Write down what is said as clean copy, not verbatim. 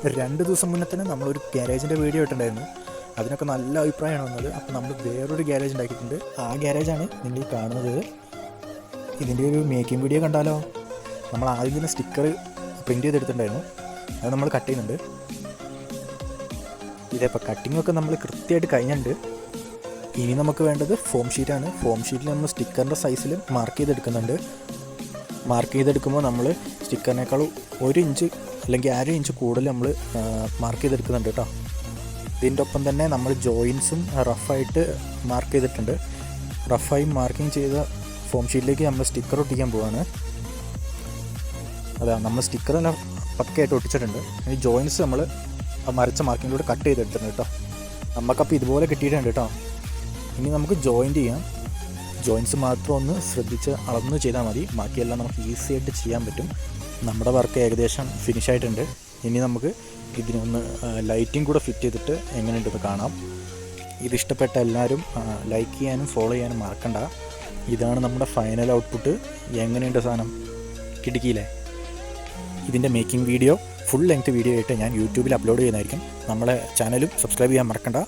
2 ദിവസം മുന്നേ തന്നെ നമ്മളൊരു ഗ്യാരേജിൻ്റെ വീഡിയോ ഇട്ടിട്ടുണ്ടായിരുന്നു. അതിനൊക്കെ നല്ല അഭിപ്രായമാണ് വന്നത്. അപ്പോൾ നമ്മൾ വേറൊരു ഗ്യാരേജ് ഉണ്ടാക്കിയിട്ടുണ്ട്. ആ ഗ്യാരേജാണ് നിങ്ങൾ ഈ കാണുന്നത്. ഇതിൻ്റെ ഒരു മേക്കിംഗ് വീഡിയോ കണ്ടാലോ? നമ്മൾ ആദ്യം തന്നെ സ്റ്റിക്കർ പ്രിൻറ്റ് ചെയ്തെടുത്തിട്ടുണ്ടായിരുന്നു. അത് നമ്മൾ കട്ട് ചെയ്യുന്നുണ്ട്. ഇതേപ്പോൾ കട്ടിങ്ങൊക്കെ നമ്മൾ കൃത്യമായിട്ട് കഴിഞ്ഞിട്ടുണ്ട്. ഇനി നമുക്ക് വേണ്ടത് ഫോം ഷീറ്റാണ്. ഫോം ഷീറ്റിൽ നമ്മൾ സ്റ്റിക്കറിൻ്റെ സൈസിൽ മാർക്ക് ചെയ്തെടുക്കുന്നുണ്ട്. മാർക്ക് ചെയ്തെടുക്കുമ്പോൾ നമ്മൾ സ്റ്റിക്കറിനേക്കാളും 1 ഇഞ്ച് അല്ലെങ്കിൽ 1/2 ഇഞ്ച് കൂടുതൽ നമ്മൾ മാർക്ക് ചെയ്തെടുക്കുന്നുണ്ട് കേട്ടോ. ഇതിൻ്റെ ഒപ്പം തന്നെ നമ്മൾ ജോയിൻസും റഫായിട്ട് മാർക്ക് ചെയ്തിട്ടുണ്ട്. റഫായി മാർക്കിങ് ചെയ്ത ഫോം ഷീറ്റിലേക്ക് നമ്മൾ സ്റ്റിക്കർ ഒട്ടിക്കാൻ പോവാണ്. അതാ നമ്മൾ സ്റ്റിക്കറെല്ലാം പക്കയായിട്ട് ഒട്ടിച്ചിട്ടുണ്ട്. ഈ ജോയിൻസ് നമ്മൾ മറിച്ച മാർക്കിങ്ങിലൂടെ കട്ട് ചെയ്തെടുത്തിട്ടുണ്ട് കേട്ടോ. നമുക്കപ്പോൾ ഇതുപോലെ കിട്ടിയിട്ടുണ്ട് കേട്ടോ. ഇനി നമുക്ക് ജോയിൻറ്റ് ചെയ്യാം. ജോയിൻസ് മാത്രം ഒന്ന് ശ്രദ്ധിച്ച് അളന്ന് ചെയ്താൽ മതി. ബാക്കിയെല്ലാം നമുക്ക് ഈസി ആയിട്ട് ചെയ്യാൻ പറ്റും. നമ്മുടെ വർക്ക് ഏകദേശം ഫിനിഷായിട്ടുണ്ട്. ഇനി നമുക്ക് ഇതിനൊന്ന് ലൈറ്റിംഗ് കൂടെ ഫിറ്റ് ചെയ്തിട്ട് എങ്ങനെയുണ്ടെന്ന് കാണാം. ഇതിഷ്ടപ്പെട്ട എല്ലാവരും ലൈക്ക് ചെയ്യാനും ഫോളോ ചെയ്യാനും മറക്കണ്ട. ഇതാണ് നമ്മുടെ ഫൈനൽ ഔട്ട്പുട്ട്. എങ്ങനെയുണ്ട് സാധനം? കിടുക്കിയില്ലേ? ഇതിൻ്റെ making video full length video ആയിട്ട് ഞാൻ യൂട്യൂബിൽ അപ്ലോഡ് ചെയ്യുന്നതായിരിക്കും. നമ്മളെ ചാനലും സബ്സ്ക്രൈബ് ചെയ്യാൻ മറക്കണ്ട.